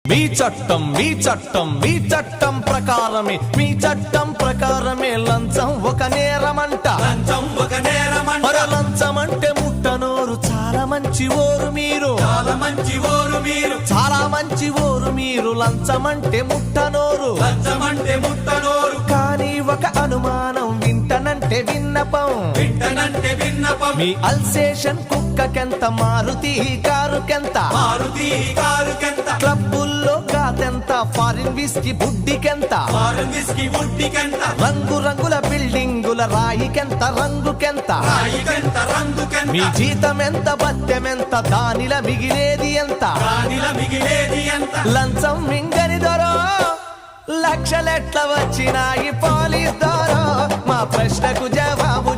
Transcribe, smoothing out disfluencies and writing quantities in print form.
మీ చట్టం మీ చట్టం మీ చట్టం ప్రకారమే మీ చట్టం ప్రకారమే లంచం ఒక నేరమంట లంచం ఒక నేరమంట లంచం అంటే ముట్టనోరు చాలా మంచి ఓరు మీరు చాలా మంచి ఓరు మీరు చాలా మంచి ఓరు మీరు లంచం అంటే ముట్టనోరు లంచం అంటే ముట్టనోరు కానీ ఒక అనుమానం వింటనంటే విన్నపం వింటనంటే విన్నపం మీ అల్సేషన్ కుక్కకెంత మారుతి కారుకెంత మారుతి కారుకెంత క్లబ్బుల్లో కాదెంత ఫారిన్ విస్కీ బుడ్డికెంత ఫారెన్ విస్కీ బుడ్డికెంత రంగు రంగుల బిల్డింగుల రాయికెంత రంగుకెంత రాయికెంత రంగుకెంత మీ జీతం ఎంత బత్తెమెంత దానిల మిగిలేది ఎంత రాణిల మిగిలేది ఎంత లంచం మింగని దొరో లక్షలెట్ల వచ్చినాయి పోలీస్ దొరో మా ప్రశ్నకు జవాబు